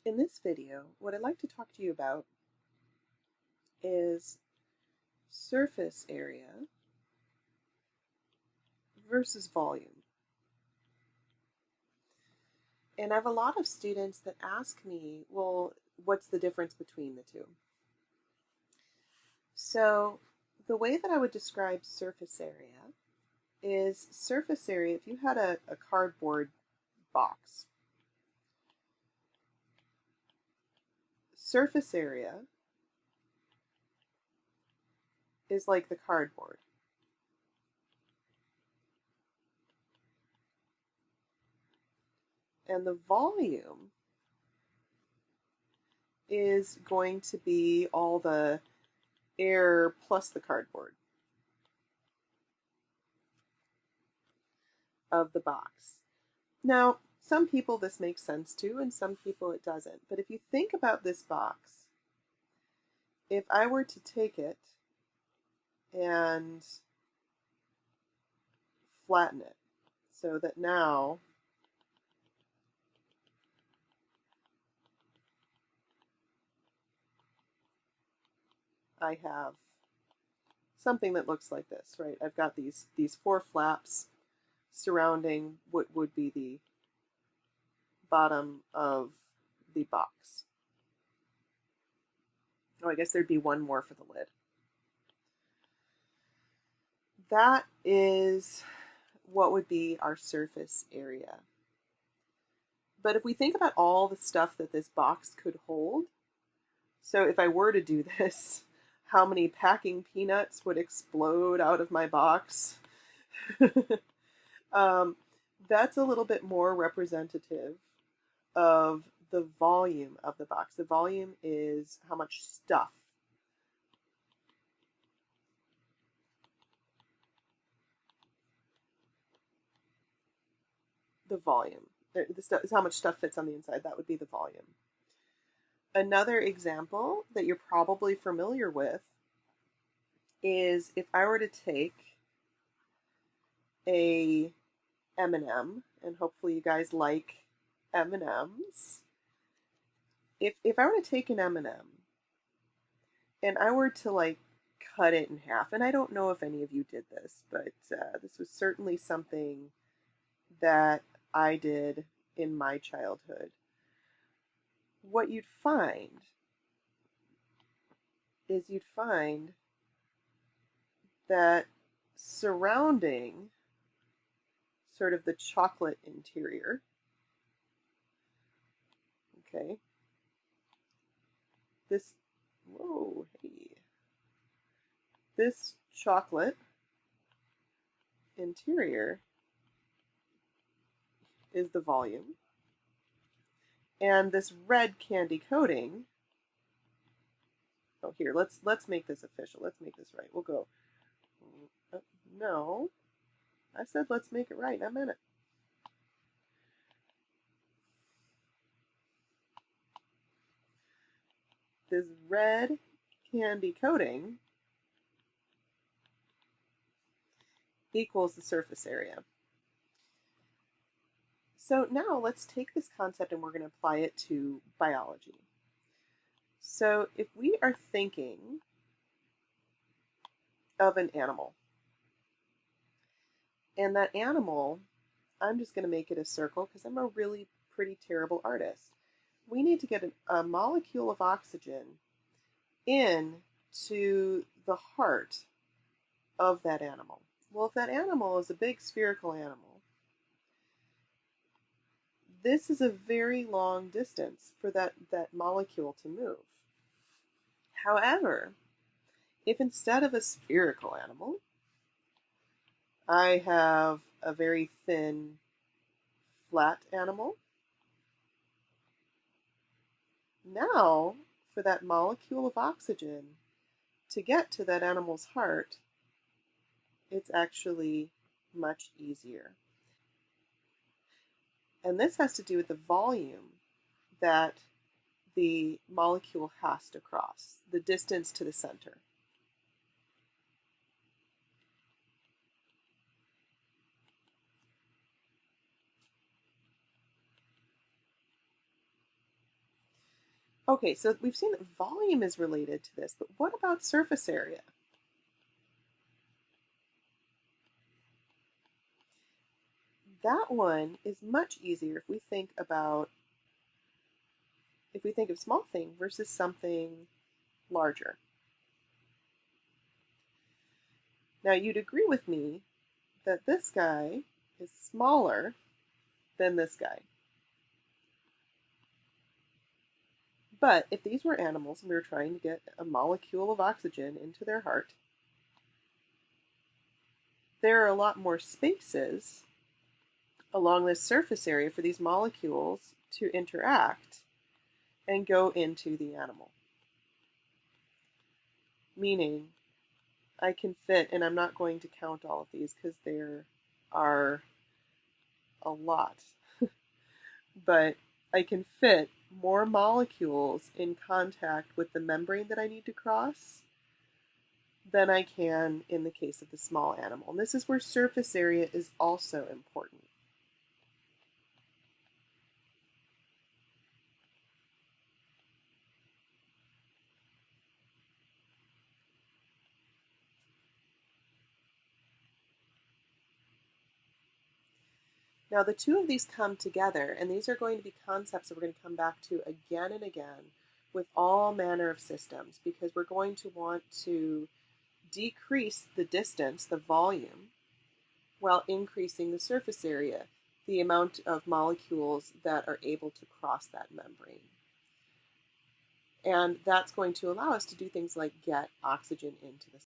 In this video, what I'd like to talk to you about is surface area versus volume. And I have a lot of students that ask me, well, what's the difference between the two? So the way that I would describe surface area is surface area, if you had a cardboard box, surface area is like the cardboard. And the volume is going to be all the air plus the cardboard of the box. Now, some people this makes sense to, and some people it doesn't. But if you think about this box, if I were to take it and flatten it so that now I have something that looks like this, right? I've got these four flaps surrounding what would be the bottom of the box. Oh, I guess there'd be one more for the lid. That is what would be our surface area. But if we think about all the stuff that this box could hold, so if I were to do this, how many packing peanuts would explode out of my box? That's a little bit more representative of the volume of the box. The volume is how much stuff the volume. Is how much stuff fits on the inside. That would be the volume. Another example that you're probably familiar with is if I were to take a M&M, and hopefully you guys like M&Ms. If I were to take an M&M and I were to like cut it in half, and I don't know if any of you did this, but this was certainly something that I did in my childhood. What you'd find is that surrounding sort of the chocolate interior, okay, this chocolate interior is the volume, and this red candy coating, oh here, let's make this official, let's make this right. We'll go, no, I said let's make it right, I meant it. This red candy coating equals the surface area. So now let's take this concept and we're going to apply it to biology. So if we are thinking of an animal, and that animal, I'm just going to make it a circle because I'm a really pretty terrible artist. We need to get a molecule of oxygen into the heart of that animal. Well, if that animal is a big spherical animal, this is a very long distance for that molecule to move. However, if instead of a spherical animal, I have a very thin, flat animal, now for that molecule of oxygen to get to that animal's heart, it's actually much easier. And this has to do with the volume that the molecule has to cross, the distance to the center. Okay, so we've seen that volume is related to this, but what about surface area? That one is much easier if we think of small thing versus something larger. Now you'd agree with me that this guy is smaller than this guy. But if these were animals and we were trying to get a molecule of oxygen into their heart, there are a lot more spaces along this surface area for these molecules to interact and go into the animal. Meaning, I can fit, and I'm not going to count all of these because there are a lot, but I can fit more molecules in contact with the membrane that I need to cross than I can in the case of the small animal. And this is where surface area is also important. Now, the two of these come together, and these are going to be concepts that we're going to come back to again and again with all manner of systems, because we're going to want to decrease the distance, the volume, while increasing the surface area, the amount of molecules that are able to cross that membrane. And that's going to allow us to do things like get oxygen into the